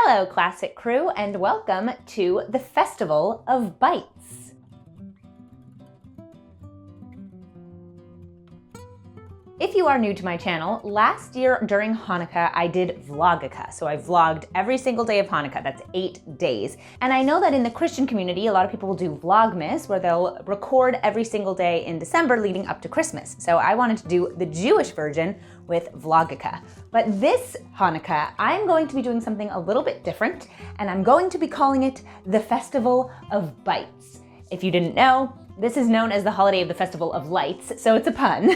Hello, Classic Crew, and welcome to the Festival of Bites. If you are new to my channel, last year during Hanukkah, I did Vlogukkah. So I vlogged every single day of Hanukkah. That's 8 days. And I know that in the Christian community, a lot of people will do Vlogmas, where they'll record every single day in December leading up to Christmas. So I wanted to do the Jewish version with Vlogukkah. But this Hanukkah, I'm going to be doing something a little bit different, and I'm going to be calling it the Festival of Bites. If you didn't know, this is known as the holiday of the Festival of Lights, so it's a pun.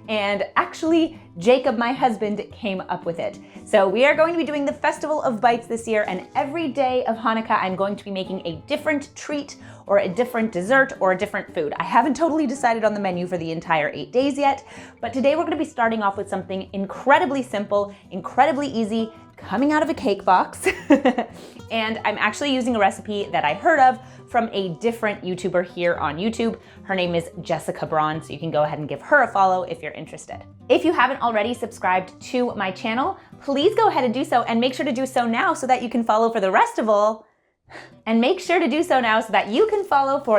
And actually, Jacob, my husband, came up with it. So we are going to be doing the Festival of Bites this year, and every day of Hanukkah, I'm going to be making a different treat or a different dessert or a different food. I haven't totally decided on the menu for the entire 8 days yet, but today we're gonna be starting off with something incredibly simple, incredibly easy, coming out of a cake box. And I'm actually using a recipe that I heard of from a different YouTuber here on YouTube. Her name is Jessica Braun, so you can go ahead and give her a follow if you're interested. If you haven't already subscribed to my channel, please go ahead and do so, and make sure to do so now so that you can follow for the rest of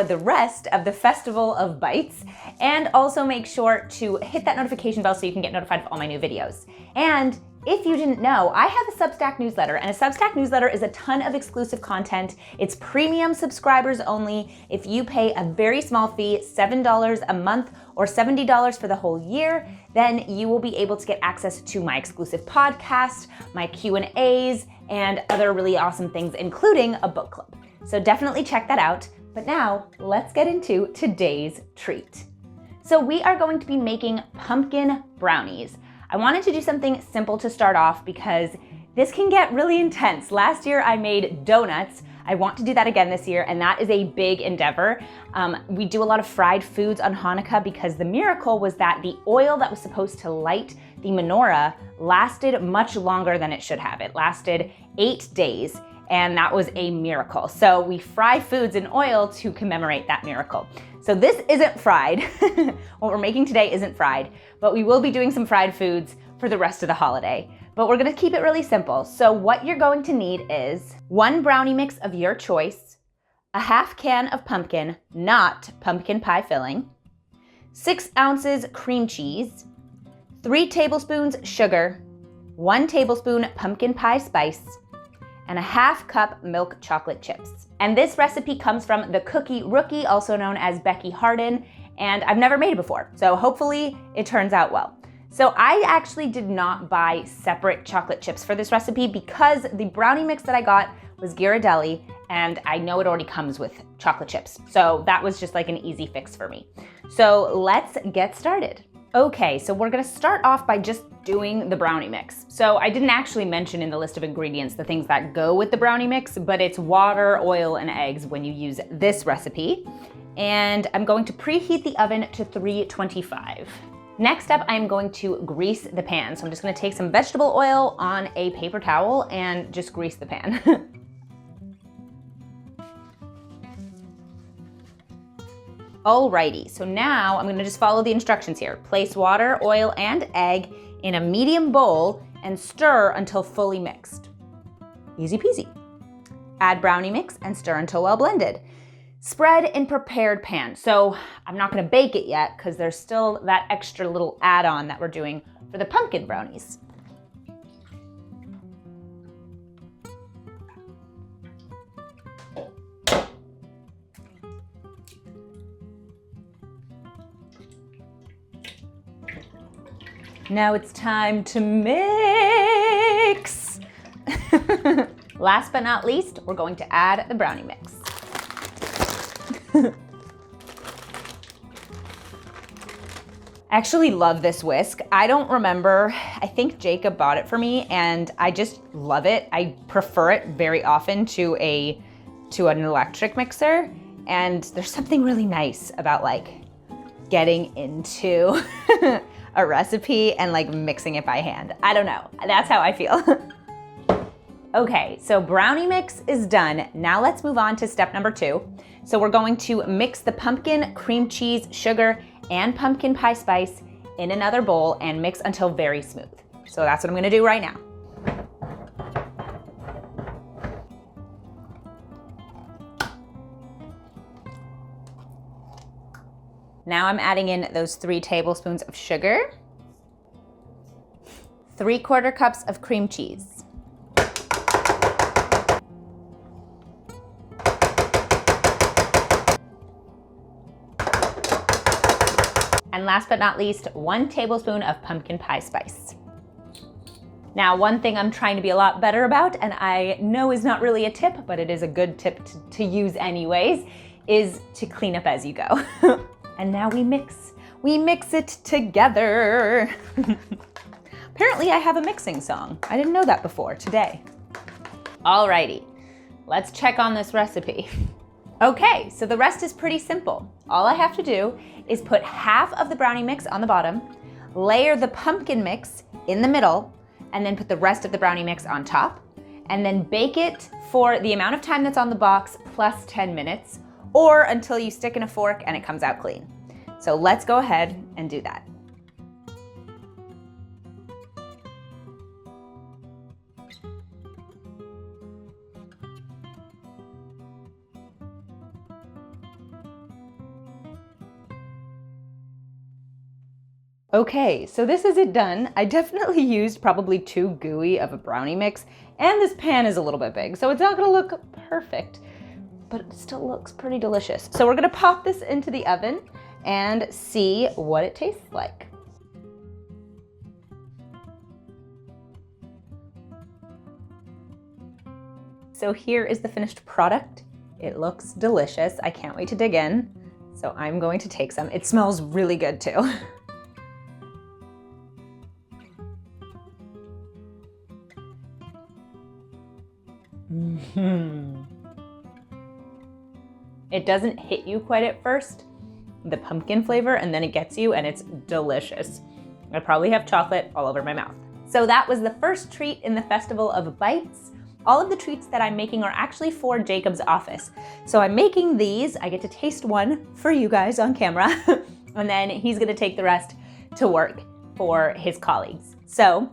the rest of the Festival of Bites. And also make sure to hit that notification bell so you can get notified of all my new videos. And if you didn't know, I have a Substack newsletter, and a Substack newsletter is a ton of exclusive content. It's premium subscribers only. If you pay a very small fee, $7 a month or $70 for the whole year, then you will be able to get access to my exclusive podcast, my Q&As, and other really awesome things, including a book club. So definitely check that out. But now let's get into today's treat. So we are going to be making pumpkin brownies. I wanted to do something simple to start off because this can get really intense. Last year I made donuts. I want to do that again this year, and that is a big endeavor. We do a lot of fried foods on Hanukkah because the miracle was that the oil that was supposed to light the menorah lasted much longer than it should have. It lasted 8 days, and that was a miracle. So we fry foods in oil to commemorate that miracle. So this isn't fried. What we're making today isn't fried, but we will be doing some fried foods for the rest of the holiday. But we're gonna keep it really simple. So what you're going to need is 1 brownie mix of your choice, a half can of pumpkin, not pumpkin pie filling, 6 ounces cream cheese, 3 tablespoons sugar, 1 tablespoon pumpkin pie spice, and a half cup milk chocolate chips. And this recipe comes from the Cookie Rookie, also known as Becky Harden, and I've never made it before, so hopefully it turns out well. So I actually did not buy separate chocolate chips for this recipe because the brownie mix that I got was Ghirardelli, and I know it already comes with chocolate chips. So that was just like an easy fix for me. So let's get started. Okay, so we're gonna start off by just doing the brownie mix. So I didn't actually mention in the list of ingredients the things that go with the brownie mix, but it's water, oil, and eggs when you use this recipe. And I'm going to preheat the oven to 325. Next up, I'm going to grease the pan. So I'm just gonna take some vegetable oil on a paper towel and just grease the pan. Alrighty, so now I'm gonna just follow the instructions here. Place water, oil, and egg in a medium bowl and stir until fully mixed. Easy peasy. Add brownie mix and stir until well blended. Spread in prepared pan. So I'm not gonna bake it yet because there's still that extra little add-on that we're doing for the pumpkin brownies. Now it's time to mix. Last but not least, we're going to add the brownie mix. I actually love this whisk. I don't remember, I think Jacob bought it for me and I just love it. I prefer it very often to an electric mixer, and there's something really nice about like getting into a recipe and like mixing it by hand. I don't know, that's how I feel. Okay, so brownie mix is done. Now let's move on to step number 2. So we're going to mix the pumpkin, cream cheese, sugar, and pumpkin pie spice in another bowl and mix until very smooth. So that's what I'm gonna do right now. Now I'm adding in those 3 tablespoons of sugar, 3/4 cups of cream cheese, and last but not least, 1 tablespoon of pumpkin pie spice. Now, one thing I'm trying to be a lot better about, and I know is not really a tip, but it is a good tip to use anyways, is to clean up as you go. And now we mix it together. Apparently I have a mixing song. I didn't know that before today. Alrighty, let's check on this recipe. Okay, so the rest is pretty simple. All I have to do is put half of the brownie mix on the bottom, layer the pumpkin mix in the middle, and then put the rest of the brownie mix on top, and then bake it for the amount of time that's on the box plus 10 minutes, or until you stick in a fork and it comes out clean. So let's go ahead and do that. Okay, so this is it done. I definitely used probably too gooey of a brownie mix, and this pan is a little bit big, so it's not gonna look perfect, but it still looks pretty delicious. So we're gonna pop this into the oven and see what it tastes like. So here is the finished product. It looks delicious. I can't wait to dig in. So I'm going to take some. It smells really good too. It doesn't hit you quite at first, the pumpkin flavor, and then it gets you and it's delicious. I probably have chocolate all over my mouth. So that was the first treat in the Festival of Bites. All of the treats that I'm making are actually for Jacob's office. So I'm making these, I get to taste one for you guys on camera, and then he's gonna take the rest to work for his colleagues. So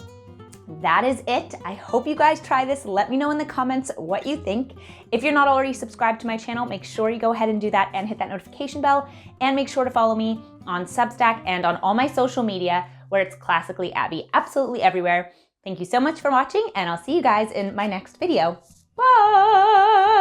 that is it. I hope you guys try this. Let me know in the comments what you think. If you're not already subscribed to my channel, make sure you go ahead and do that and hit that notification bell, and make sure to follow me on Substack and on all my social media where it's Classically Abby, absolutely everywhere. Thank you so much for watching, and I'll see you guys in my next video. Bye!